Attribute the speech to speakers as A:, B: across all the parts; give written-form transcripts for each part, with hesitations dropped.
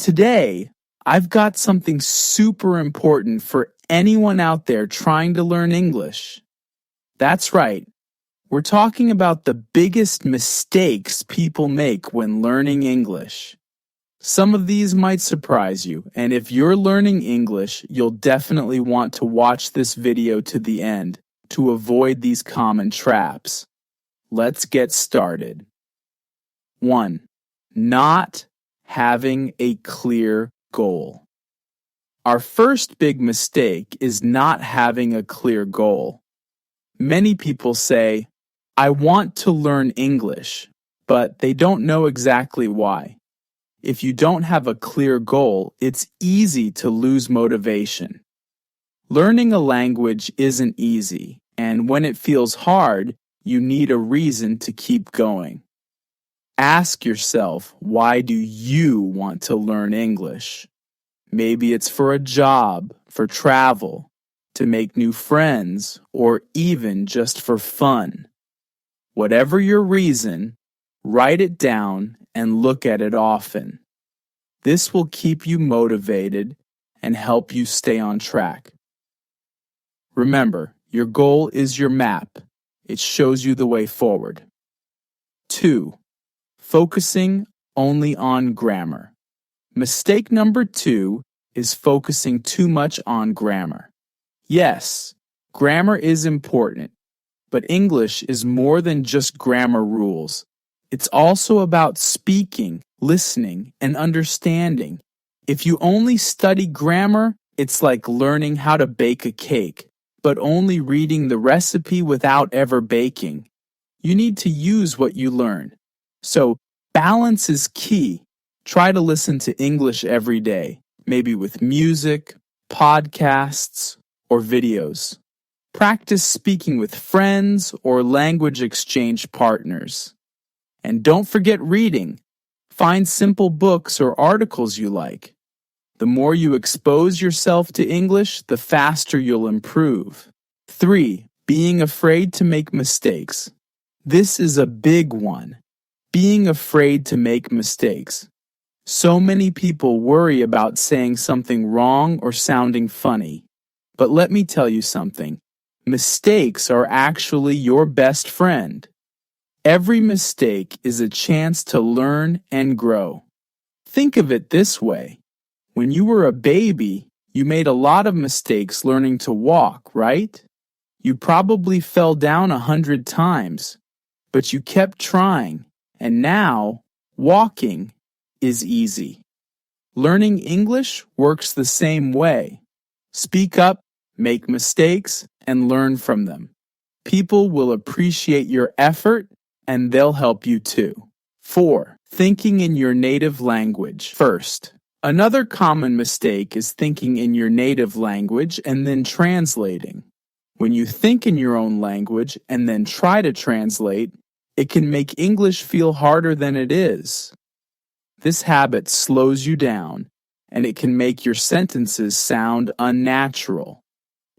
A: Today, I've got something super important for anyone out there trying to learn English. That's right, we're talking about the biggest mistakes people make when learning English. Some of these might surprise you, and if you're learning English, you'll definitely want to watch this video to the end to avoid these common traps. Let's get started. 1. Not having a clear goal. Our first big mistake is not having a clear goal. Many people say, "I want to learn English," but they don't know exactly why. If you don't have a clear goal, it's easy to lose motivation. Learning a language isn't easy, and when it feels hard, you need a reason to keep going. Ask yourself, why do you want to learn English? Maybe it's for a job, for travel, to make new friends, or even just for fun. Whatever your reason, write it down and look at it often. This will keep you motivated and help you stay on track. Remember, your goal is your map. It shows you the way forward. 2. Focusing only on grammar. Mistake number 2 is focusing too much on grammar. Yes, grammar is important, but English is more than just grammar rules. It's also about speaking, listening, and understanding. If you only study grammar, it's like learning how to bake a cake, but only reading the recipe without ever baking. You need to use what you learn. So, balance is key. Try to listen to English every day, maybe with music, podcasts, or videos. Practice speaking with friends or language exchange partners. And don't forget reading. Find simple books or articles you like. The more you expose yourself to English, the faster you'll improve. 3. Being afraid to make mistakes. This is a big one. Being afraid to make mistakes. So many people worry about saying something wrong or sounding funny. But let me tell you something. Mistakes are actually your best friend. Every mistake is a chance to learn and grow. Think of it this way. When you were a baby, you made a lot of mistakes learning to walk, right? You probably fell down 100 times, but you kept trying, and now walking is easy. Learning English works the same way. Speak up, make mistakes, and learn from them. People will appreciate your effort, and they'll help you too. 4. Thinking in your native language first. Another common mistake is thinking in your native language and then translating. When you think in your own language and then try to translate, it can make English feel harder than it is. This habit slows you down, and it can make your sentences sound unnatural.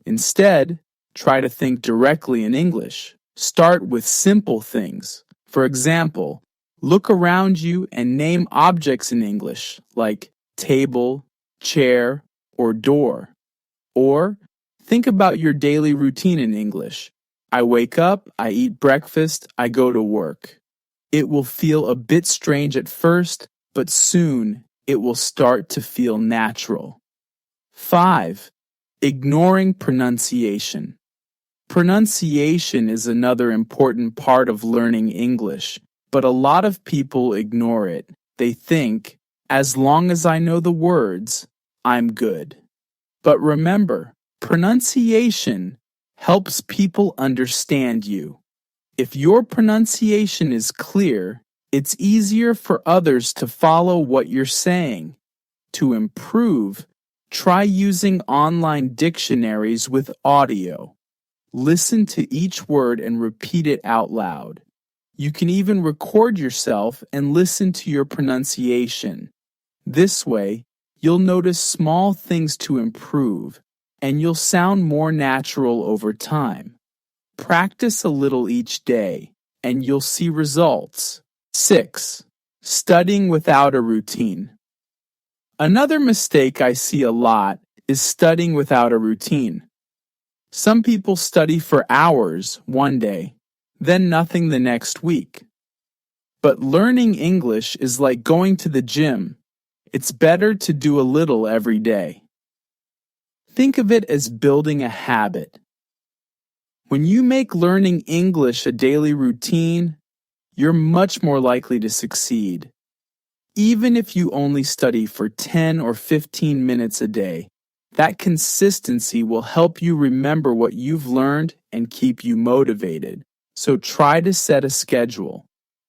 A: Instead, try to think directly in English. Start with simple things. For example, look around you and name objects in English, like table, chair, or door. Or think about your daily routine in English. I wake up, I eat breakfast, I go to work. It will feel a bit strange at first, but soon it will start to feel natural. 5. Ignoring pronunciation. Pronunciation is another important part of learning English, but a lot of people ignore it. They think, as long as I know the words, I'm good. But remember, pronunciation helps people understand you. If your pronunciation is clear, it's easier for others to follow what you're saying. To improve, try using online dictionaries with audio. Listen to each word and repeat it out loud. You can even record yourself and listen to your pronunciation. This way, you'll notice small things to improve, and you'll sound more natural over time. Practice a little each day, and you'll see results. 6. Studying without a routine. Another mistake I see a lot is studying without a routine. Some people study for hours one day, then nothing the next week. But learning English is like going to the gym. It's better to do a little every day. Think of it as building a habit. When you make learning English a daily routine, you're much more likely to succeed. Even if you only study for 10 or 15 minutes a day, that consistency will help you remember what you've learned and keep you motivated. So try to set a schedule.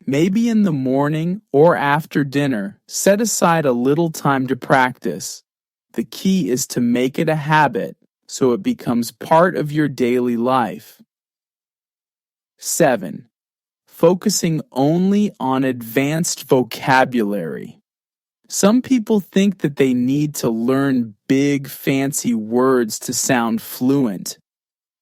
A: Maybe in the morning or after dinner, set aside a little time to practice. The key is to make it a habit so it becomes part of your daily life. 7. Focusing only on advanced vocabulary. Some people think that they need to learn big, fancy words to sound fluent.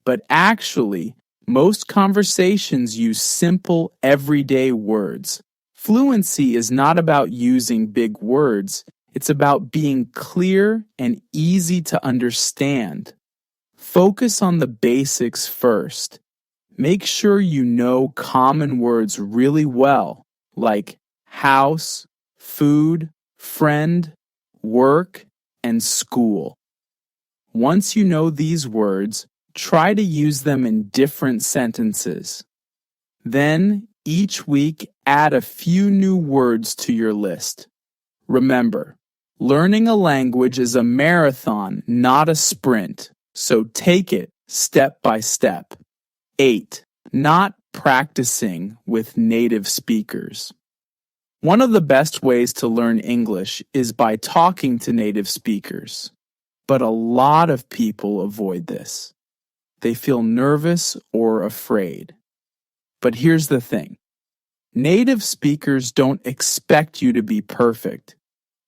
A: But actually, most conversations use simple, everyday words. Fluency is not about using big words. It's about being clear and easy to understand. Focus on the basics first. Make sure you know common words really well, like house, food, friend, work, and school. Once you know these words, try to use them in different sentences. Then, each week, add a few new words to your list. Remember, learning a language is a marathon, not a sprint, so take it step by step. 8. Not practicing with native speakers. One of the best ways to learn English is by talking to native speakers. But a lot of people avoid this. They feel nervous or afraid. But here's the thing. Native speakers don't expect you to be perfect.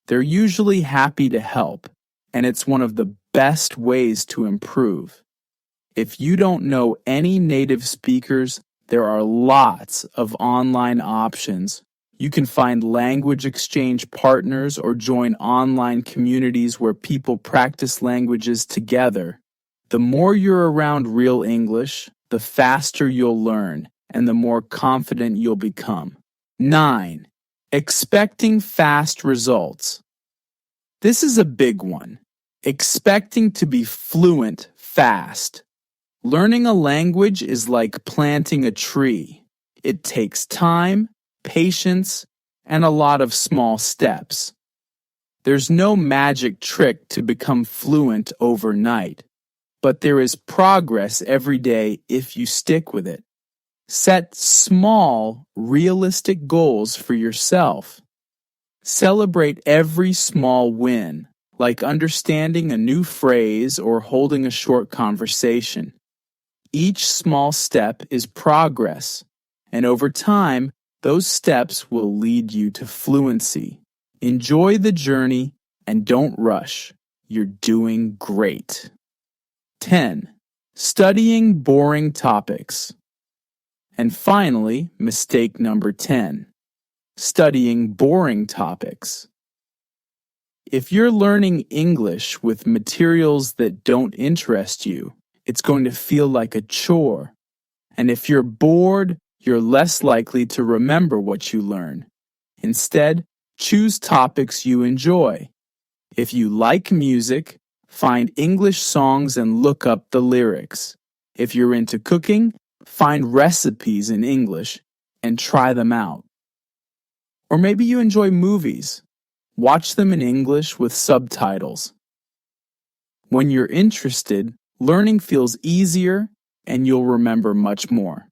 A: They're usually happy to help, and it's one of the best ways to improve. If you don't know any native speakers, there are lots of online options. You can find language exchange partners or join online communities where people practice languages together. The more you're around real English, the faster you'll learn and the more confident you'll become. 9. Expecting fast results. This is a big one. Expecting to be fluent fast. Learning a language is like planting a tree. It takes time, patience, and a lot of small steps. There's no magic trick to become fluent overnight, but there is progress every day if you stick with it. Set small, realistic goals for yourself. Celebrate every small win, like understanding a new phrase or holding a short conversation. Each small step is progress, and over time, those steps will lead you to fluency. Enjoy the journey and don't rush. You're doing great. 10. Studying boring topics. And finally, mistake number 10. Studying boring topics. If you're learning English with materials that don't interest you, it's going to feel like a chore. And if you're bored, you're less likely to remember what you learn. Instead, choose topics you enjoy. If you like music, find English songs and look up the lyrics. If you're into cooking, find recipes in English and try them out. Or maybe you enjoy movies. Watch them in English with subtitles. When you're interested, learning feels easier and you'll remember much more.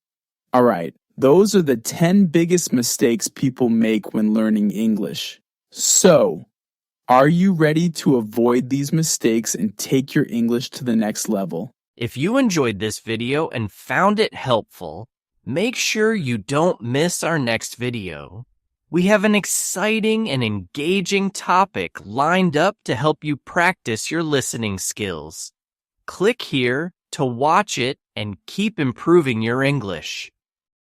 A: All right, those are the 10 biggest mistakes people make when learning English. So, are you ready to avoid these mistakes and take your English to the next level?
B: If you enjoyed this video and found it helpful, make sure you don't miss our next video. We have an exciting and engaging topic lined up to help you practice your listening skills. Click here to watch it and keep improving your English.